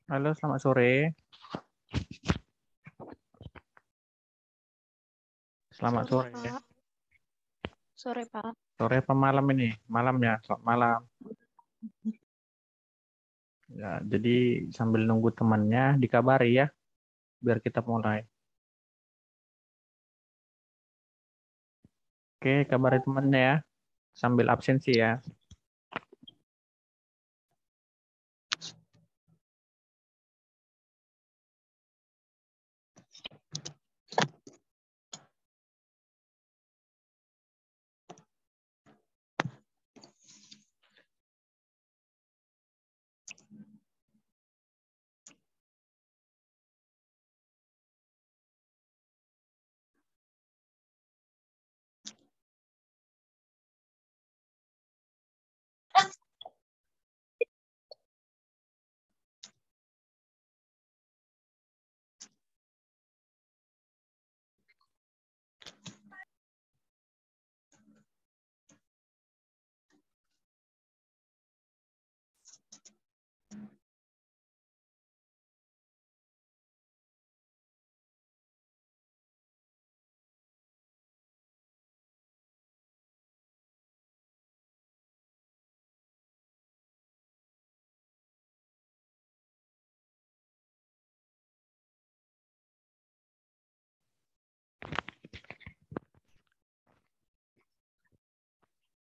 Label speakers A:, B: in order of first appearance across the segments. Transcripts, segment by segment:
A: Halo, selamat sore. Selamat sore.
B: Pak. Sore, Pak.
A: Sore apa malam ini? Malam ya, selamat malam. Ya, jadi sambil nunggu temannya dikabari ya, biar kita mulai. Oke, kabari temannya ya, sambil absensi ya.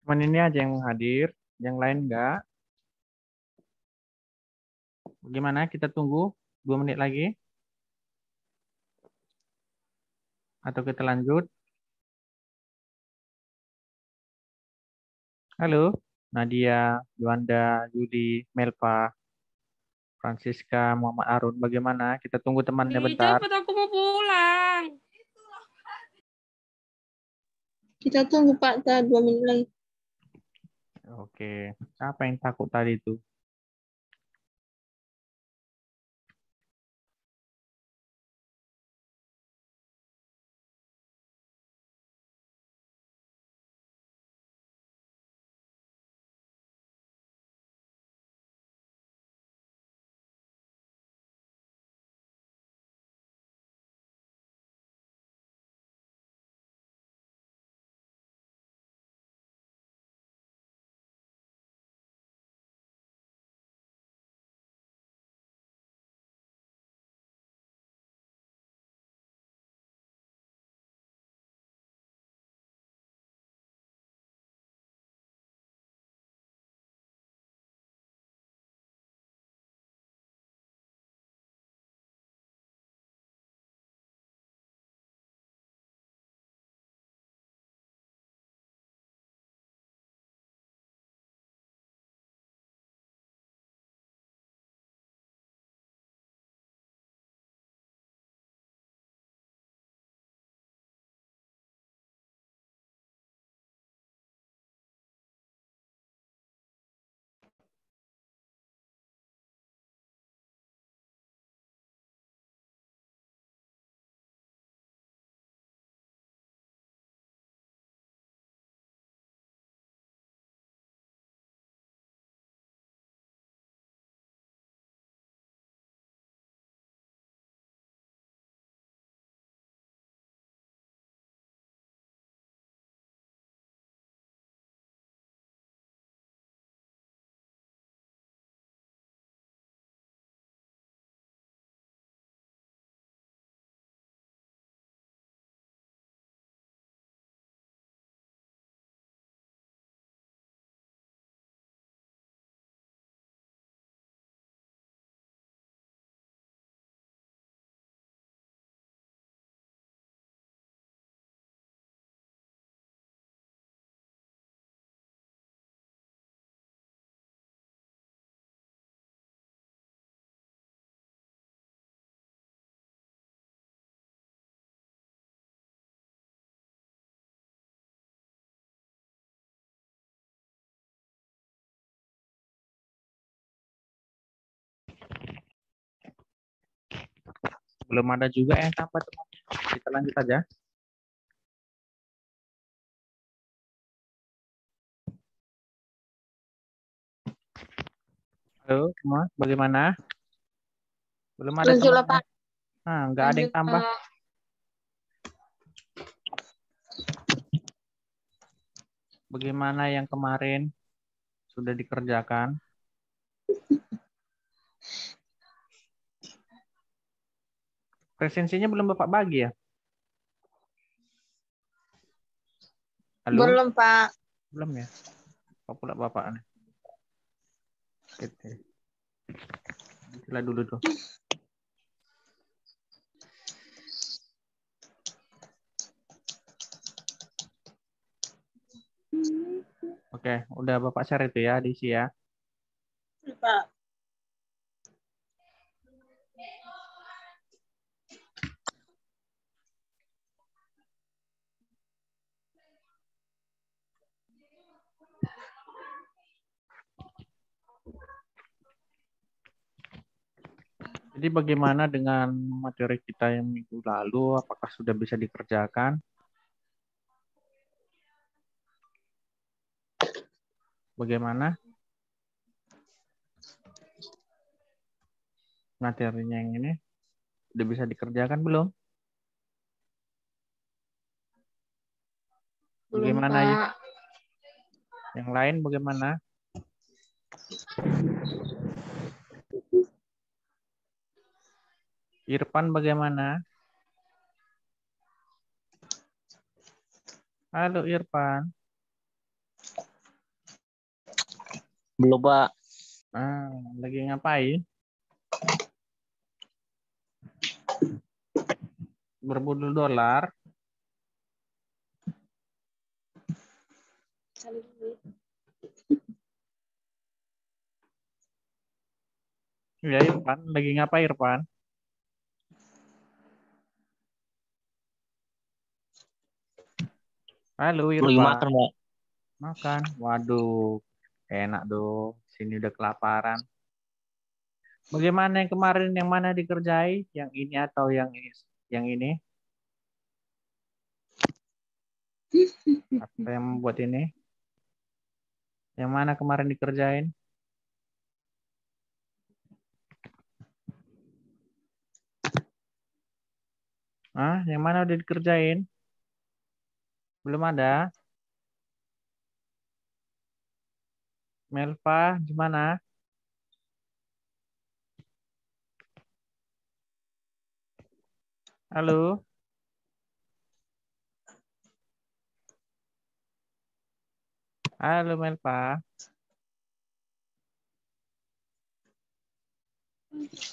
A: Cuman ini aja yang hadir, yang lain enggak. Gimana? Kita tunggu 2 menit lagi, atau kita lanjut? Halo, Nadia, Yuanda, Yudi, Melva, Francisca, Muhammad Arun. Bagaimana? Kita tunggu temannya bentar.
B: Cepet, aku mau pulang. Kita tunggu Pak, 2 menit lagi.
A: Oke, siapa yang takut tadi itu? Belum ada juga yang tambah temannya. Kita lanjut aja. Halo semua, bagaimana? Belum ada
B: Lanjut lah,
A: temannya.
B: Pak.
A: Nah, nggak ada yang
B: Lanjut,
A: tambah.
B: Pak.
A: Bagaimana yang kemarin sudah dikerjakan? Presensinya belum Bapak bagi ya? Halo?
B: Belum, Pak.
A: Belum ya? Apa pula Bapak nih? Gitu. Sila dulu tuh. Oke, udah Bapak share itu ya, diisi ya.
B: Pak.
A: Jadi bagaimana dengan materi kita yang minggu lalu? Apakah sudah bisa dikerjakan? Bagaimana materinya yang ini? Sudah bisa dikerjakan belum?
B: Belum,
A: Bagaimana ya?
B: Pak.
A: Yang lain bagaimana? Irfan bagaimana? Halo Irfan.
C: Belum, Pak.
A: Ah, lagi ngapain? Berburu dolar. Ya Irfan, lagi ngapain Irfan? Halo
C: Lagi
A: Irfan.
C: makan, Pak.
A: Makan. Waduh, enak dong. Sini udah kelaparan. Bagaimana yang kemarin yang mana dikerjai? Yang ini atau yang ini? Apa yang membuat ini? Yang mana kemarin dikerjain? Hah? Yang mana udah dikerjain? Belum ada? Melva, gimana? Halo? Halo Melva.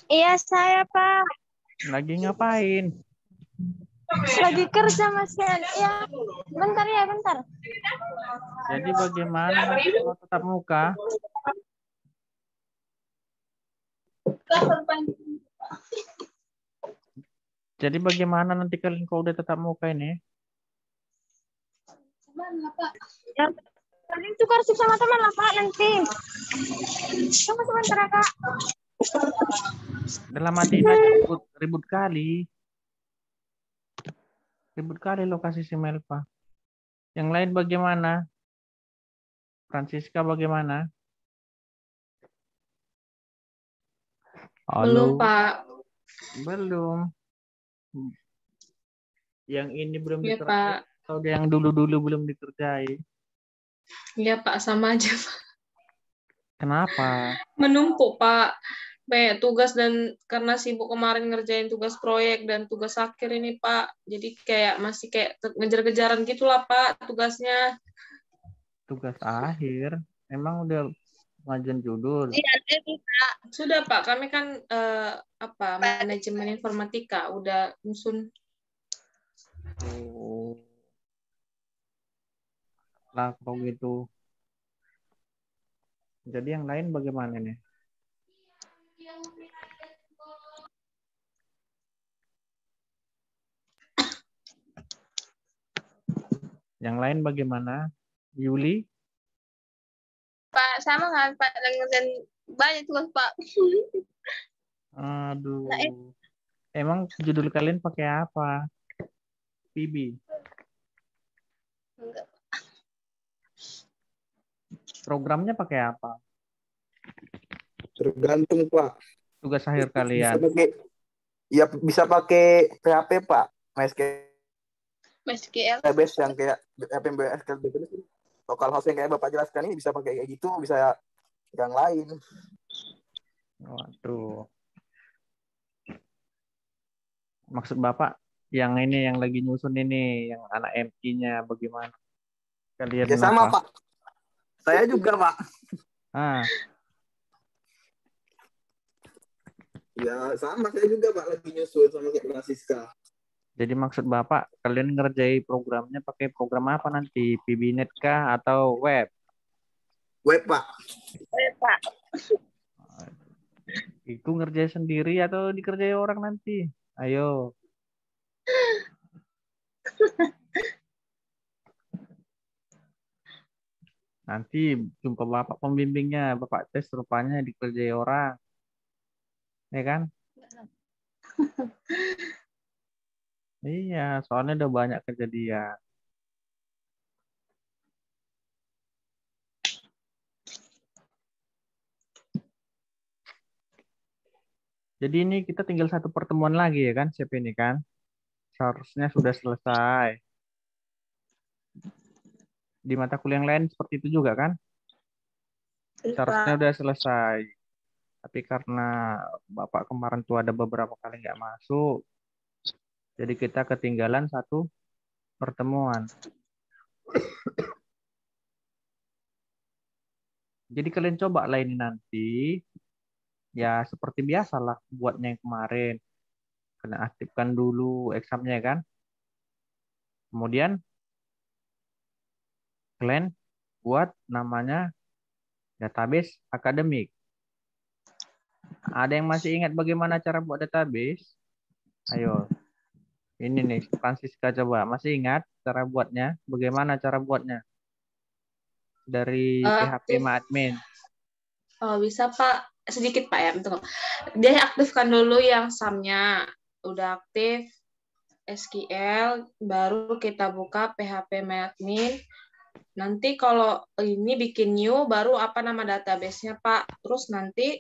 B: Iya, saya, Pak.
A: Lagi ngapain?
B: Lagi kerja, Mas Ken. Iya. Bentar ya, bentar.
A: Jadi bagaimana nanti kalau tetap muka? Jadi bagaimana nanti kalian kalau udah tetap muka ini?
B: Ya, paling tukar sip sama teman lah, Pak, nanti. Tunggu sebentar ya, Kak.
A: Dalam matiin aja ribut kali. Ribut kali lokasi si Melva. Yang lain bagaimana? Francisca bagaimana?
B: Belum,
A: Halo?
B: Pak.
A: Belum. Yang ini belum
B: Iya,
A: dikerjain
B: Pak.
A: atau yang dulu-dulu belum dikerjain?
B: Iya, Pak, sama aja, Pak.
A: Kenapa?
B: Menumpuk, Pak. Banyak tugas dan karena sibuk kemarin ngerjain tugas proyek dan tugas akhir ini, Pak. Jadi kayak masih kayak ngejar-kejaran gitulah, Pak, tugasnya.
A: Tugas akhir. Emang udah ngajuin judul?
B: Iya, sudah, Pak. Kami kan apa manajemen informatika udah nyusun.
A: Oh, lah kalau gitu. Jadi yang lain bagaimana nih? Yang lain bagaimana? Yuli?
B: Pak, sama nggak, Pak? Dan banyak tugas, Pak. Nah,
A: Aduh. Emang judul kalian pakai apa? PB.
B: enggak.
A: Programnya pakai apa?
D: Tergantung, Pak.
A: tugas akhir
D: Bisa
A: kalian?
D: pakai, ya bisa pakai PHP Pak.
B: MySQL.
D: Database yang kayak SQL database, local host yang kayak Bapak jelaskan ini bisa pakai kayak gitu, bisa yang lain.
A: Waduh. Maksud Bapak yang ini yang lagi nyusun ini, yang anak MI-nya bagaimana? Kalian
D: Ya sama
A: apa?
D: Pak. Saya juga Pak.
A: Ah,
D: Ya sama saya juga Pak, lagi nyusun sama kayak Francisca.
A: jadi maksud Bapak kalian ngerjai programnya pakai program apa nanti? PBNet kah atau web?
D: Web Pak.
A: Itu ngerjain sendiri atau dikerjai orang nanti? Ayo. Nanti jumpa Bapak pembimbingnya, Bapak tes rupanya dikerjai orang. Ya kan? Iya, soalnya udah banyak kejadian. Jadi ini kita tinggal satu pertemuan lagi ya kan, Siap ini kan? Seharusnya sudah selesai. Di mata kuliah yang lain seperti itu juga kan? Seharusnya udah selesai. Tapi karena Bapak kemarin tuh ada beberapa kali nggak masuk, jadi kita ketinggalan satu pertemuan. Jadi kalian coba lah ini nanti, ya seperti biasalah buatnya yang kemarin. Kena aktifkan dulu examnya kan. Kemudian kalian buat namanya database akademik. Ada yang masih ingat bagaimana cara buat database? Ayo, ini nih Francisca coba. Masih ingat cara buatnya? Bagaimana cara buatnya? Dari PHP
B: Aktif.
A: admin.
B: Oh, bisa Pak. Sedikit Pak ya. Bentar. Dia aktifkan dulu yang SAM-nya. Udah aktif SQL, baru kita buka PHP admin. Nanti kalau ini bikin new, baru apa nama database-nya Pak. Terus nanti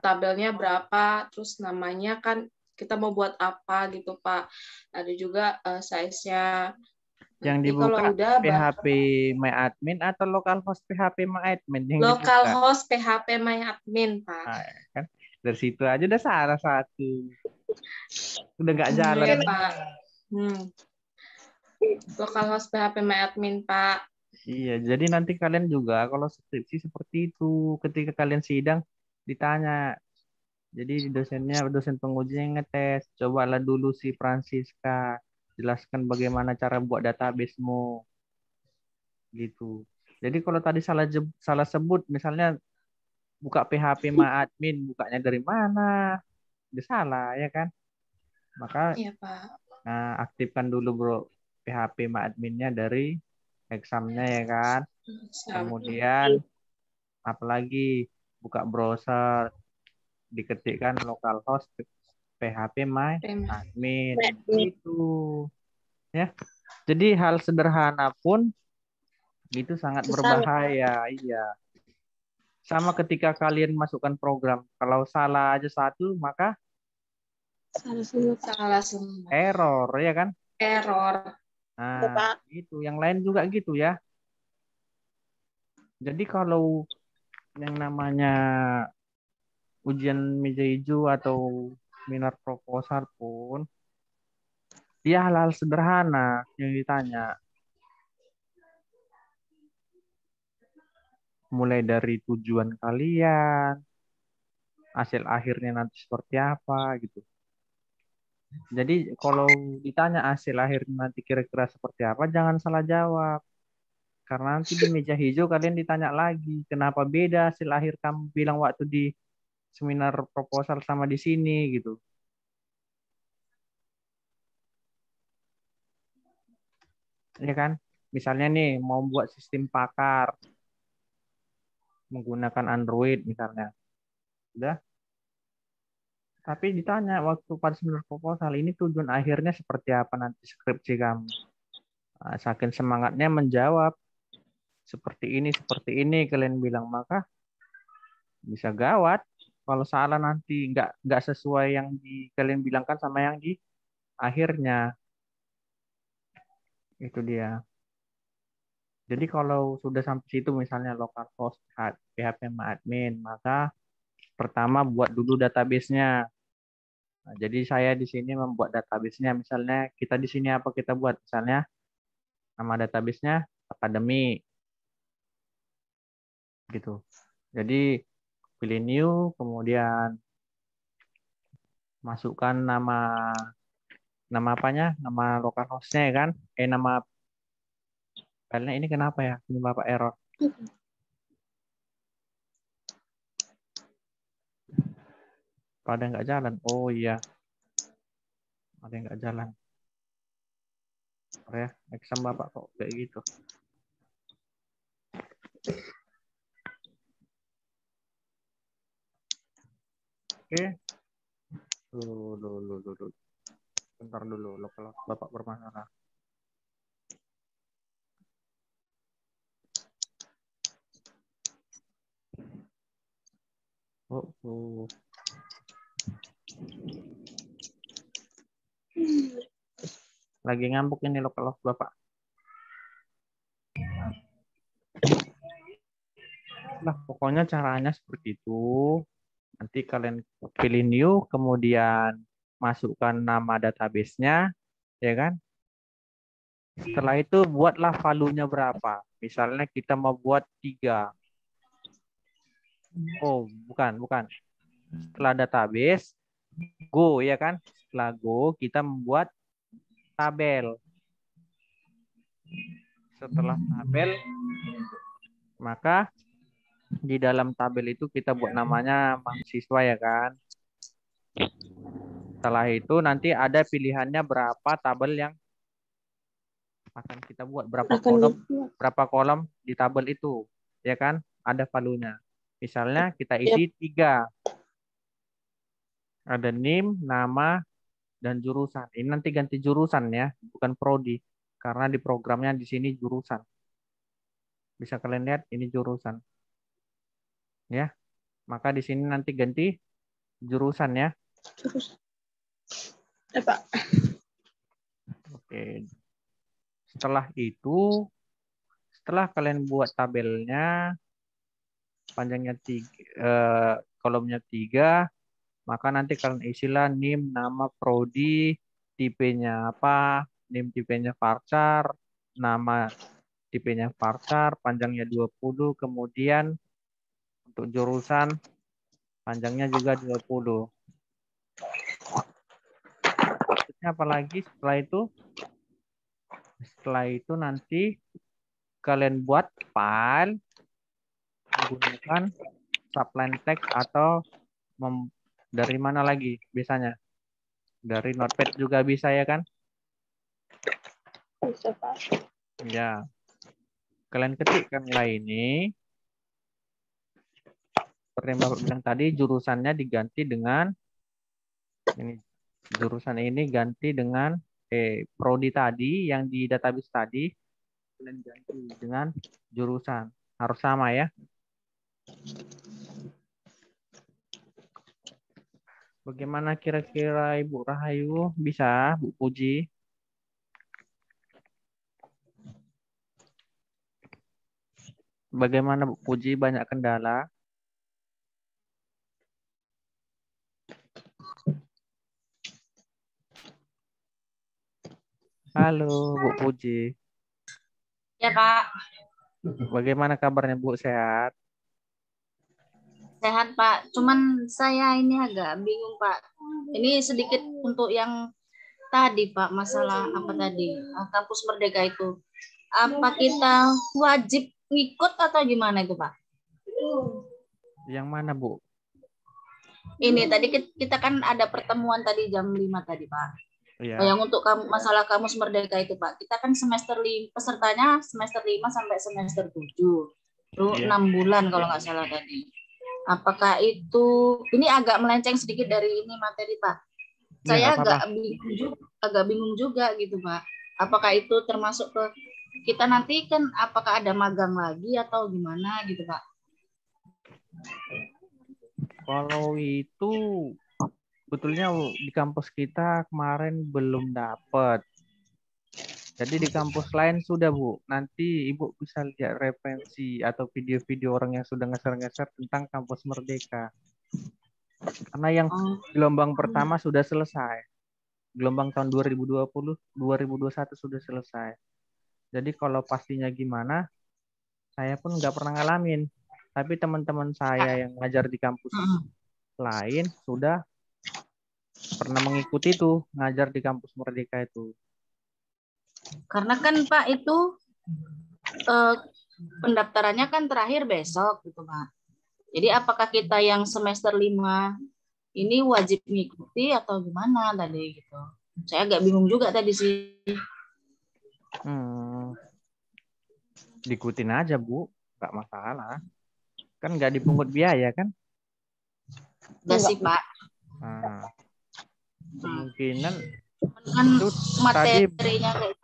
B: tabelnya berapa, terus namanya kan kita mau buat apa gitu Pak. Ada juga size-nya.
A: Yang
B: Nanti
A: dibuka
B: kalau udah
A: PHP MyAdmin atau localhost PHP MyAdmin yang dibuka?
B: localhost PHP MyAdmin Pak.
A: Nah, kan dari situ aja udah salah satu. Udah nggak jalan.
B: Iya Pak. Localhost PHP MyAdmin Pak.
A: Iya, jadi nanti kalian juga kalau skripsi seperti itu, ketika kalian sidang ditanya. Jadi dosen pengujinya yang ngetes. Cobalah dulu si Francisca jelaskan bagaimana cara buat databasemu gitu. Jadi kalau tadi salah sebut misalnya buka PHP admin, bukanya dari mana? Udah salah ya kan? Maka
B: Iya Pak.
A: aktifkan dulu bro PHP adminnya dari examnya ya kan. Kemudian apalagi buka browser, diketikkan localhost PHP admin itu ya. Jadi hal sederhana pun itu sangat berbahaya. Iya. Sama ketika kalian masukkan program, kalau salah aja satu maka
B: salah semua.
A: Error ya kan?
B: Error.
A: Nah, itu yang lain juga gitu ya. Jadi kalau yang namanya ujian meja hijau atau seminar proposal pun dia hal-hal sederhana yang ditanya. Mulai dari tujuan kalian, hasil akhirnya nanti seperti apa gitu. Jadi kalau ditanya hasil akhirnya nanti kira-kira seperti apa, jangan salah jawab. Karena nanti di meja hijau kalian ditanya lagi, kenapa beda hasil akhir kamu bilang waktu di seminar proposal sama di sini gitu. Ya kan? Misalnya nih mau buat sistem pakar menggunakan Android misalnya. Udah. Tapi ditanya waktu pada seminar proposal ini tujuan akhirnya seperti apa nanti skripsi kamu. Nah, saking semangatnya menjawab seperti ini kalian bilang maka bisa gawat. Kalau salah nanti nggak sesuai yang kalian bilangkan sama yang di akhirnya. Itu dia. Jadi kalau sudah sampai situ misalnya localhost PHP admin, maka pertama buat dulu database-nya. Nah, jadi saya di sini membuat database-nya. Misalnya kita di sini apa kita buat? Misalnya nama database-nya akademi gitu. Jadi pilih new, kemudian masukkan nama apanya? Nama localhost-nya ya kan? Nama filenya ini kenapa ya? Ini Bapak error. Pada nggak jalan. Oh iya. Ada yang nggak jalan. Ya, exam Bapak kok kayak gitu. Oke. Dulu. Bentar dulu. Kalau Bapak bermasalah. Oh. Lagi ngambuk ini lokalhost Bapak. Nah, pokoknya caranya seperti itu. Nanti kalian pilih new, kemudian masukkan nama database-nya, ya kan? Setelah itu buatlah value-nya berapa. Misalnya kita mau buat 3. Oh, bukan. Setelah database, go, ya kan? Setelah go, kita membuat tabel. Setelah tabel, maka di dalam tabel itu kita buat namanya mahasiswa ya kan. Setelah itu nanti ada pilihannya berapa tabel yang akan kita buat, berapa kolom di tabel itu, ya kan? Ada value-nya. Misalnya kita isi 3. Ada name, nama, dan jurusan. Ini nanti ganti jurusan ya, bukan prodi. Karena di programnya di sini jurusan. Bisa kalian lihat ini jurusan. Ya. Maka di sini nanti ganti jurusan ya.
B: Pak.
A: Oke. Setelah itu, setelah kalian buat tabelnya, panjangnya 3, kolomnya 3, maka nanti kalian isilah NIM, nama, prodi, tipenya apa, NIM tipenya varchar, nama tipenya varchar, panjangnya 20, kemudian untuk jurusan panjangnya juga 20. Apalagi setelah itu? Setelah itu nanti kalian buat file menggunakan subline text atau dari mana lagi biasanya? Dari Notepad juga bisa ya kan?
B: Bisa, Pak.
A: Ya. Kalian ketikkanlah ini. Seperti yang Bapak bilang tadi, jurusannya diganti dengan ini. Jurusan ini ganti dengan prodi tadi yang di database tadi, kalian ganti dengan jurusan. Harus sama ya. Bagaimana kira-kira Ibu Rahayu? Bisa, Bu Puji? Bagaimana Bu Puji? Banyak kendala? Halo Bu Puji.
B: Ya, Pak.
A: Bagaimana kabarnya Bu? Sehat?
B: Sehat, Pak. Cuman saya ini agak bingung, Pak. Ini sedikit untuk yang tadi, Pak, masalah apa tadi? Kampus Merdeka itu. Apa kita wajib ngikut atau gimana itu, Pak?
A: Yang mana, Bu?
B: Ini tadi kita kan ada pertemuan tadi jam 5 tadi, Pak.
A: Ya.
B: Yang untuk masalah Kampus Merdeka itu, Pak. Kita kan semester 5, pesertanya semester 5 sampai semester 7. Itu 6 bulan kalau nggak salah tadi. Apakah itu, ini agak melenceng sedikit dari ini materi, Pak. Saya agak bingung juga gitu, Pak. Apakah itu termasuk ke kita nanti kan apakah ada magang lagi atau gimana gitu, Pak?
A: Kalau itu sebetulnya di kampus kita kemarin belum dapat. Jadi di kampus lain sudah, Bu. Nanti Ibu bisa lihat referensi atau video-video orang yang sudah ngeser-ngeser tentang kampus Merdeka. Karena yang
B: Oh,
A: gelombang pertama sudah selesai. Gelombang tahun 2020, 2021 sudah selesai. Jadi kalau pastinya gimana, saya pun nggak pernah ngalamin. Tapi teman-teman saya yang ngajar di kampus
B: mm.
A: lain sudah pernah mengikuti tuh ngajar di kampus Merdeka itu.
B: Karena kan Pak itu eh, pendaftarannya kan terakhir besok gitu Pak. Jadi apakah kita yang semester 5 ini wajib mengikuti atau gimana tadi gitu? Saya agak bingung juga tadi sih.
A: Diikutin aja, Bu. Nggak masalah. Kan nggak dipungut biaya kan?
B: Enggak sih Pak.
A: Nah, kemungkinan
B: Kan
A: itu tadi
B: materinya kayak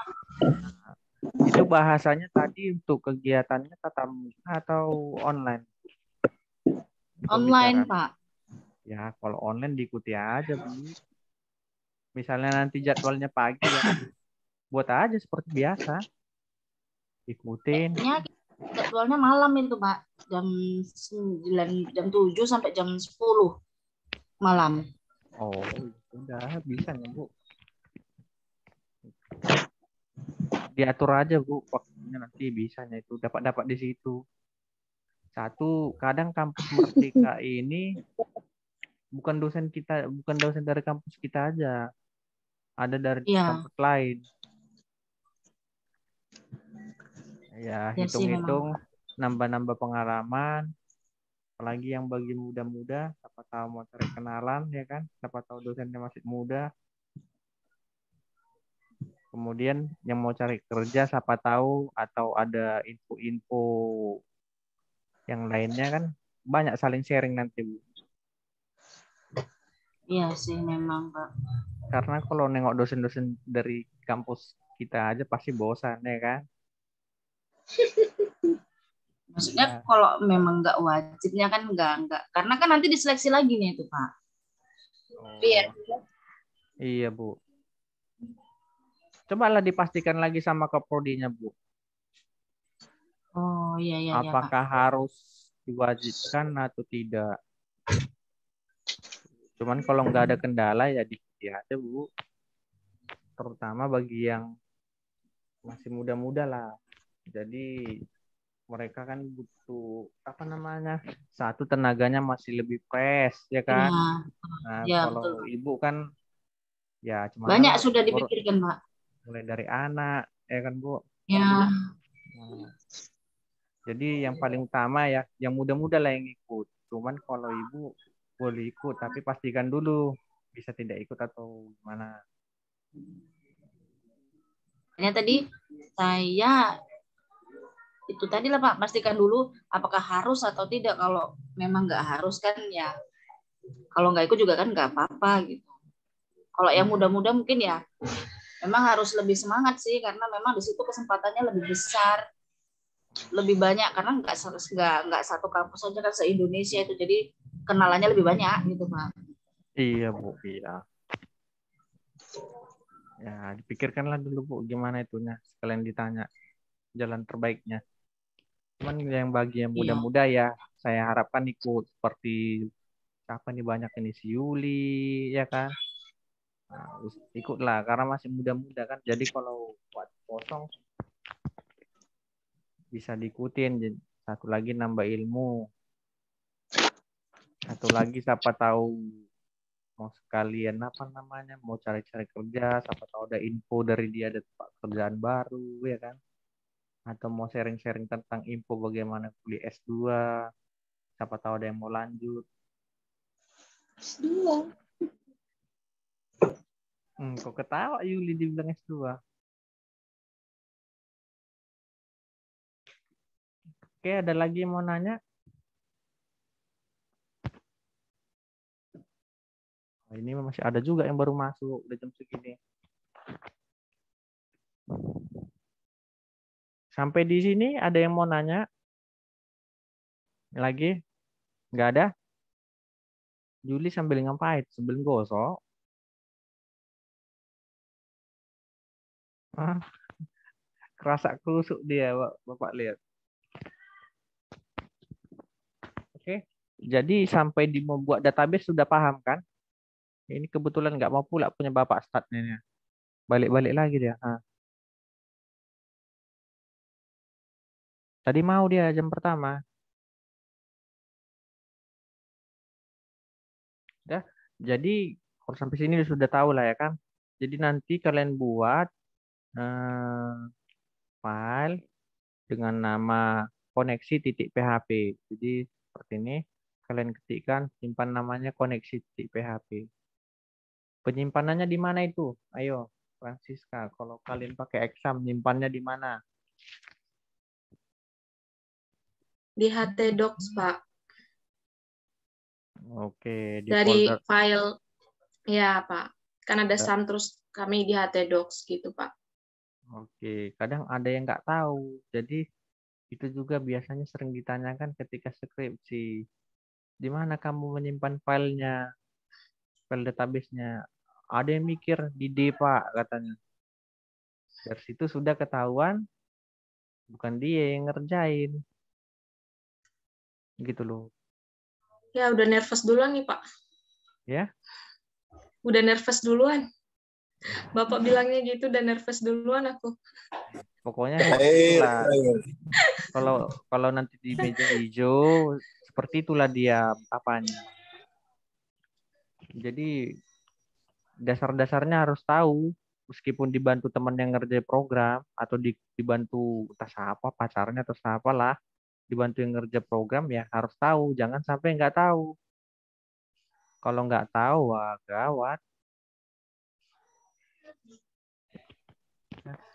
A: itu bahasanya tadi untuk kegiatannya tatap muka atau online?
B: online
A: Pembicaraan.
B: Pak.
A: Ya, kalau online diikuti aja, Bu. Misalnya nanti jadwalnya pagi ya, buat aja seperti biasa. Ikutin.
B: Kayaknya jadwalnya malam itu Pak. Jam 9, jam 7 sampai jam 10 malam.
A: Oh, udah bisa ya, Bu. Diatur aja, Bu, waktunya nanti bisanya itu dapat di situ. Satu, kadang kampus Merdeka ini bukan dosen dari kampus kita aja. Ada dari
B: Iya,
A: kampus lain. Ya,
B: ya sih memang.
A: hitung-hitung nambah-nambah pengalaman. Apalagi yang bagi muda-muda, siapa tahu mau cari kenalan, ya kan? Siapa tahu dosennya masih muda. Kemudian yang mau cari kerja, siapa tahu atau ada info-info yang lainnya kan banyak saling sharing nanti, Bu.
B: Iya sih memang Pak.
A: Karena kalau nengok dosen-dosen dari kampus kita aja pasti bosan, ya kan?
B: Maksudnya
A: Ya.
B: kalau memang nggak wajibnya kan nggak. Karena kan nanti diseleksi lagi nih itu Pak. Iya.
A: Oh, iya, Bu. Cobalah dipastikan lagi sama keprodinya, Bu.
B: Oh iya iya iya Pak.
A: Apakah harus diwajibkan atau tidak? Cuman kalau nggak ada kendala ya diikuti aja, Bu. Terutama bagi yang masih muda-muda lah. Jadi mereka kan butuh apa namanya? Satu, tenaganya masih lebih fresh, ya kan?
B: Iya,
A: Nah,
B: ya betul
A: kalau
B: Pak.
A: ibu kan ya cuman
B: Banyak
A: lah
B: sudah dipikirkan Pak.
A: mulai dari anak, ya kan, Bu?
B: Ya,
A: Nah, jadi yang paling utama ya, yang muda-muda lah yang ikut. Cuman kalau ibu boleh ikut, tapi pastikan dulu bisa tidak ikut atau gimana.
B: hanya tadi saya itu tadi lah Pak, pastikan dulu apakah harus atau tidak. Kalau memang nggak harus kan ya, kalau nggak ikut juga kan nggak apa-apa gitu. Kalau yang muda-muda mungkin ya memang harus lebih semangat sih, karena memang di situ kesempatannya lebih besar, lebih banyak, karena nggak satu kampus saja kan se-Indonesia itu, jadi kenalannya lebih banyak gitu Pak.
A: Iya, Bu, iya. Ya, dipikirkanlah dulu, Bu, gimana itunya. Sekalian ditanya jalan terbaiknya. Cuman yang bagi yang
B: Iya.
A: muda-muda ya, saya harapkan ikut seperti apa nih, banyak ini si Yuli, ya kan? Nah, ikutlah karena masih muda-muda kan. Jadi kalau buat kosong bisa diikutin. Jadi, satu lagi nambah ilmu. Satu lagi siapa tahu mau sekalian apa namanya, mau cari-cari kerja, siapa tahu ada info dari dia ada tempat kerjaan baru, ya kan? Atau mau sharing-sharing tentang info bagaimana kuliah S2, siapa tahu ada yang mau lanjut. Kok ketawa Yuli dibilang S2? Oke, ada lagi yang mau nanya? Nah, ini masih ada juga yang baru masuk, udah jam segini. Sampai di sini ada yang mau nanya? Lagi? Nggak ada? Juli sambil ngapain? Sambil gosok. Ah, kerasa kusuk dia, Bapak lihat. Oke. Jadi sampai di membuat database sudah paham kan? Ini kebetulan nggak mau pula punya Bapak statnya. Balik-balik lagi dia. Ah. Tadi mau dia jam pertama. Ya. Jadi kalau sampai sini sudah tahu lah ya kan. Jadi nanti kalian buat file dengan nama koneksi.php. Jadi seperti ini. Kalian ketikkan simpan namanya koneksi.php. Penyimpanannya di mana itu? Ayo, Francisca. Kalau kalian pakai exam, nyimpannya di mana?
B: Di htdocs, Pak.
A: Oke, di
B: Dari
A: folder.
B: file, ya Pak. Kan ada SAM terus kami di htdocs gitu, Pak.
A: Oke, kadang ada yang nggak tahu. Jadi itu juga biasanya sering ditanyakan ketika skripsi. Di mana kamu menyimpan filenya, file database-nya? Ada yang mikir di D, Pak, katanya. Dari situ sudah ketahuan, bukan dia yang ngerjain. Gitu loh.
B: Ya, udah nervous duluan nih, Pak.
A: Ya,
B: Udah nervous duluan. Bapak bilangnya gitu, udah nervous duluan aku.
A: pokoknya seperti itulah. Kalau nanti di meja hijau, seperti itulah dia apanya. Jadi dasar-dasarnya harus tahu, meskipun dibantu teman yang ngerjain program atau dibantu entah siapa pacarnya atau siapa lah, dibantu yang ngerja program ya harus tahu, jangan sampai nggak tahu. Kalau nggak tahu, wah gawat.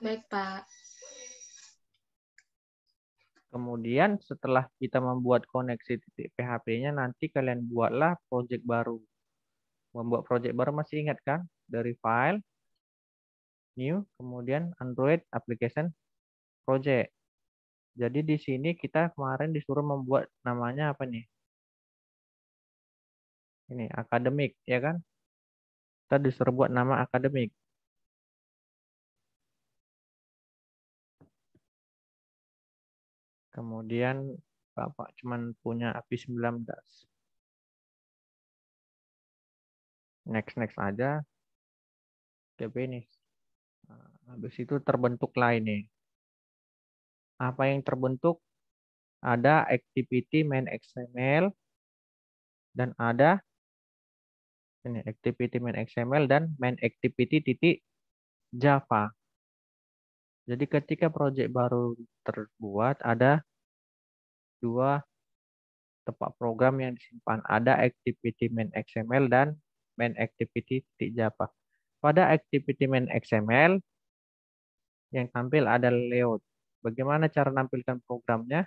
B: Baik, Pak.
A: Kemudian setelah kita membuat koneksi titik PHP-nya, nanti kalian buatlah project baru. Membuat project baru masih ingat kan? Dari file, new, kemudian Android application project. Jadi di sini kita kemarin disuruh membuat namanya apa nih? Ini akademik, ya kan? Kita disuruh buat nama akademik. Kemudian Bapak cuman punya API 19. Next aja. Oke, finish. Nah, habis itu terbentuk lain nih. Apa yang terbentuk? Ada activity main XML dan ada ini activity main XML dan main activity titik Java. Jadi ketika project baru terbuat ada dua tempat program yang disimpan. Ada activity main XML dan main activity titik Java. Pada activity main XML yang tampil ada layout. Bagaimana cara nampilkan programnya?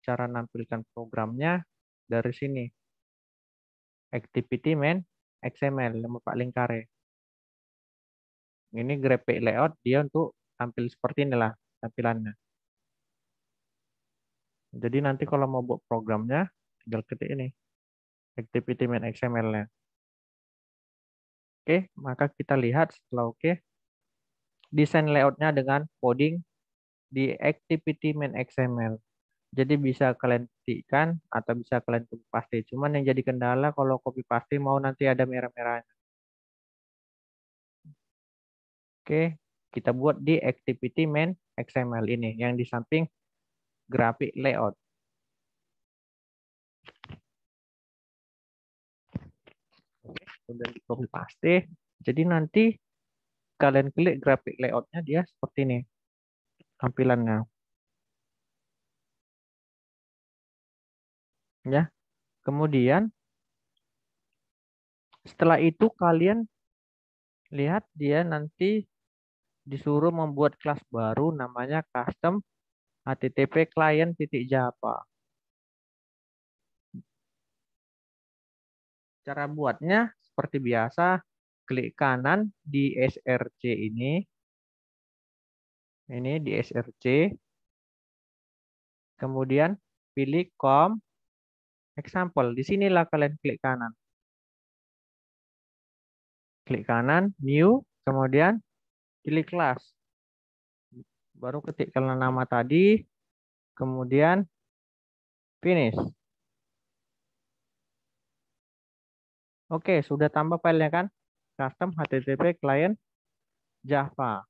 A: Cara nampilkan programnya dari sini. Activity main XML, Pak lingkare. Ini graphic layout dia untuk tampil seperti inilah tampilannya. Jadi nanti kalau mau buat programnya, tinggal ketik ini. Activity main XML-nya. Oke, maka kita lihat setelah oke. Desain layoutnya dengan coding di activity main XML. Jadi bisa kalian ketikkan atau bisa kalian copy paste. Cuman yang jadi kendala kalau copy paste mau nanti ada merah-merahnya. Oke, kita buat di activity main XML ini yang di samping graphic layout. Oke, sudah di copy paste. Jadi nanti kalian klik graphic layoutnya dia seperti ini tampilannya. Ya, kemudian setelah itu kalian lihat dia nanti disuruh membuat kelas baru namanya custom http client.java. Cara buatnya seperti biasa, klik kanan di src ini di src, kemudian pilih com example. Di sinilah kalian klik kanan. Klik kanan, new, kemudian pilih kelas. Baru ketikkan nama tadi, kemudian finish. Oke, sudah tambah filenya kan? Custom HTTP client Java.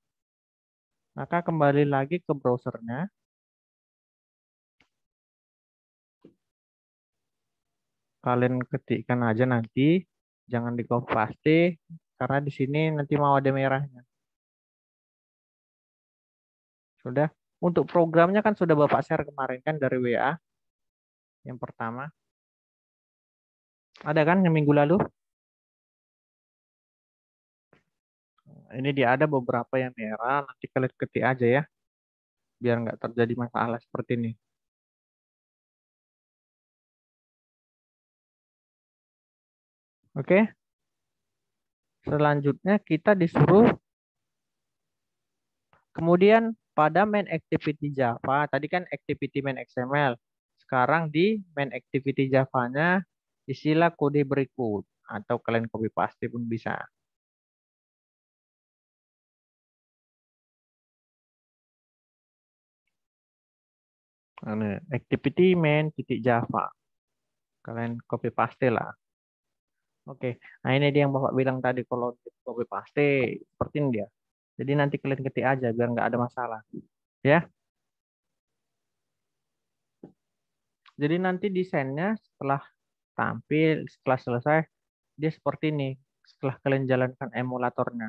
A: Maka kembali lagi ke browsernya. Kalian ketikkan aja nanti, jangan di copy paste karena di sini nanti mau ada merahnya. Sudah. Untuk programnya kan sudah Bapak share kemarin kan dari WA. Yang pertama. Ada kan yang minggu lalu? Ini dia ada beberapa yang merah, nanti kalian ketik aja ya. Biar nggak terjadi masalah seperti ini. Oke. Selanjutnya kita disuruh kemudian pada main activity Java, tadi kan activity main XML. Sekarang di main activity Java-nya isilah kode berikut atau kalian copy paste pun bisa. Nah, activity main titik Java. Kalian copy paste lah. Oke. Nah, ini dia yang Bapak bilang tadi kalau copy paste seperti ini dia. Jadi nanti kalian ketik aja biar nggak ada masalah. Ya. Jadi nanti desainnya setelah tampil, setelah selesai, dia seperti ini. Setelah kalian jalankan emulatornya.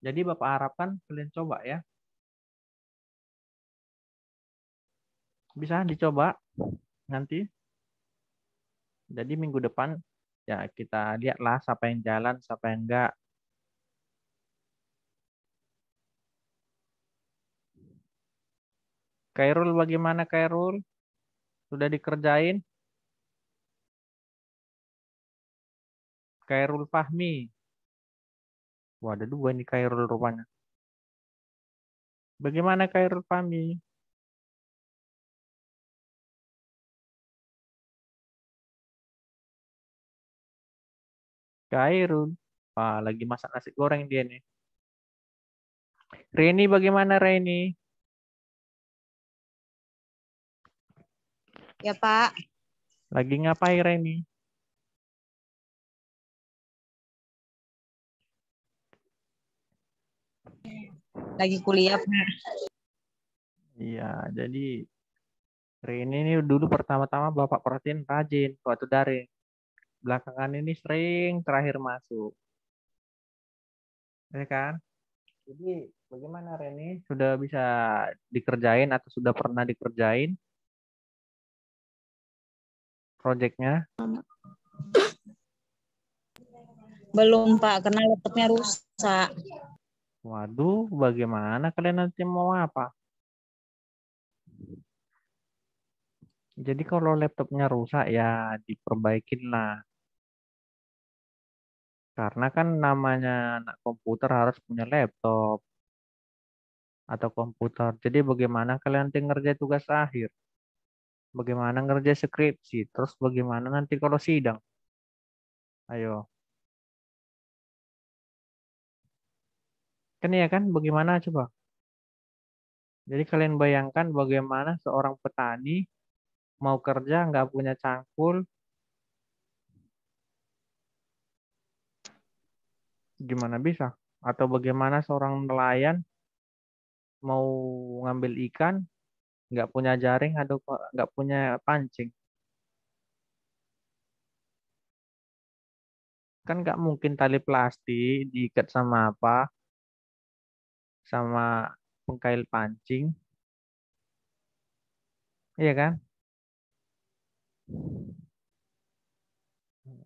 A: Jadi Bapak harapkan kalian coba ya. Bisa dicoba nanti. Jadi minggu depan ya kita lihatlah siapa yang jalan, siapa yang enggak. Khairul bagaimana Khairul? Sudah dikerjain? Khairul Fahmi. Wah, ada dua nih Khairul rupanya. Bagaimana Khairul Fahmi? Khairul. Wah, lagi masak nasi goreng dia nih. Reni bagaimana Reni?
E: Ya, Pak.
A: Lagi ngapain Reni?
E: Lagi kuliah, Pak.
A: Iya, jadi Reni ini dulu pertama-tama Bapak perhatiin rajin waktu daring. Belakangan ini sering terakhir masuk. Ya kan? Jadi bagaimana Reni? Sudah bisa dikerjain atau sudah pernah dikerjain proyeknya?
E: Belum, Pak, karena laptopnya rusak.
A: Waduh, bagaimana kalian nanti mau apa? Jadi kalau laptopnya rusak ya diperbaikin lah. Karena kan namanya anak komputer harus punya laptop atau komputer. Jadi bagaimana kalian nanti ngerjain tugas akhir? Bagaimana ngerjain skripsi? Terus bagaimana nanti kalau sidang? Ayo. Kan ya kan? Bagaimana coba? Jadi kalian bayangkan bagaimana seorang petani mau kerja nggak punya cangkul, gimana bisa? Atau bagaimana seorang nelayan mau ngambil ikan nggak punya jaring atau nggak punya pancing? Kan nggak mungkin tali plastik diikat sama apa? Sama pengkail pancing, iya kan?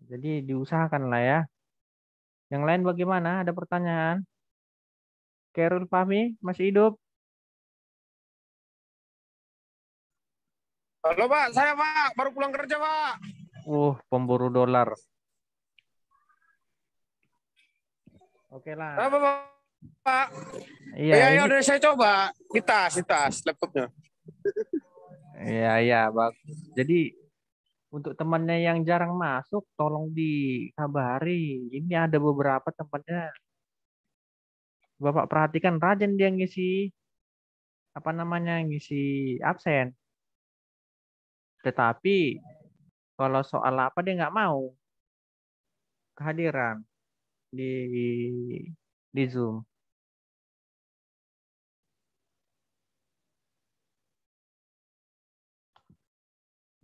A: Jadi diusahakan lah ya. Yang lain bagaimana? Ada pertanyaan? Kerul Fahmi masih hidup?
F: Halo Pak, saya Pak, baru pulang kerja Pak.
A: Pemburu dolar. Oke lah.
F: Apa Pak?
A: Iya,
F: Iya,
A: ini.
F: udah saya coba. Di tas laptopnya.
A: Iya, iya, bagus. Jadi Untuk temannya yang jarang masuk, tolong dikabari. Ini ada beberapa temannya. Bapak perhatikan rajin dia ngisi apa namanya ngisi absen. Tetapi kalau soal apa dia nggak mau kehadiran di Zoom.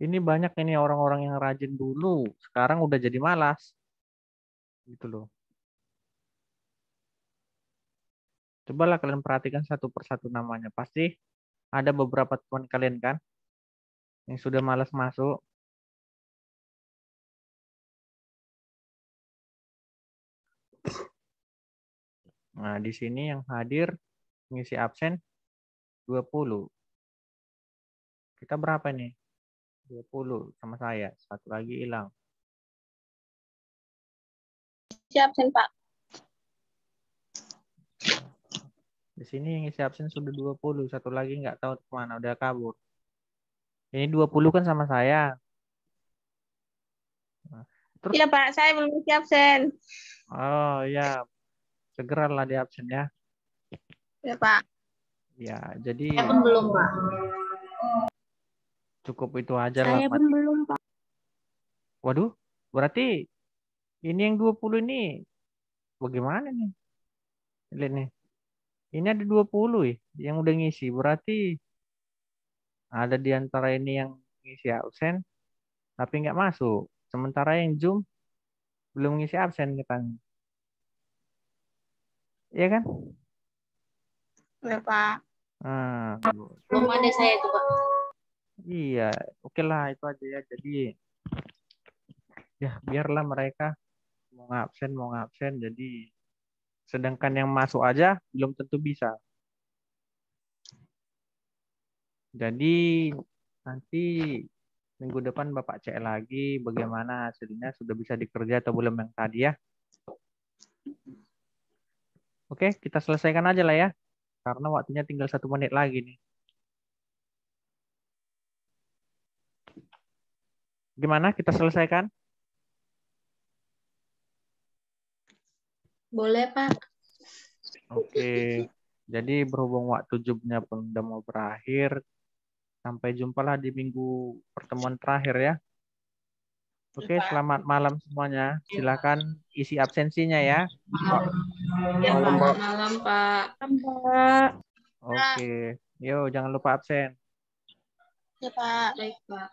A: Ini banyak ini orang-orang yang rajin dulu, sekarang udah jadi malas. Gitu loh. Cobalah kalian perhatikan satu persatu namanya. Pasti ada beberapa teman kalian kan yang sudah malas masuk. Nah, di sini yang hadir ngisi absen 20. Kita berapa nih? 20 sama saya. Satu lagi hilang.
B: Siap, Sen, Pak.
A: Di sini yang ngisi absen sudah 20. Satu lagi nggak tahu kemana. Udah kabur. Ini 20 kan sama saya. Nah, terus,
B: Iya, Pak. Saya belum siap, Sen.
A: oh ya, segeralah di absen ya.
B: Ya, Pak.
A: Ya, jadi
B: Saya pun belum, Pak.
A: cukup itu aja lah.
B: Saya pun belum, Pak.
A: Waduh, berarti ini yang 20 ini bagaimana nih? Lihat nih. Ini ada 20 yang udah ngisi. Berarti ada di antara ini yang ngisi absen tapi nggak masuk. Sementara yang Zoom belum ngisi absen katanya. Iya kan?
B: Ya, Pak.
A: Nah,
B: Belum ada saya itu, Pak.
A: iya, oke lah itu aja ya. Jadi ya biarlah mereka mau ngabsen. Jadi sedangkan yang masuk aja belum tentu bisa. Jadi nanti minggu depan Bapak cek lagi bagaimana hasilnya, sudah bisa dikerja atau belum yang tadi ya. Oke, kita selesaikan aja lah ya. Karena waktunya tinggal 1 menit lagi nih. Gimana kita selesaikan?
B: Boleh, Pak.
A: Oke. Jadi berhubung waktu Zoom-nya pun udah mau berakhir, sampai jumpa lah di minggu pertemuan terakhir ya. Oke, selamat malam semuanya. Silakan isi absensinya ya.
B: Ya, Pak. Malam, Pak.
E: Pak.
A: Oke. Yo, jangan lupa absen.
B: Ya, Pak. Baik, Pak.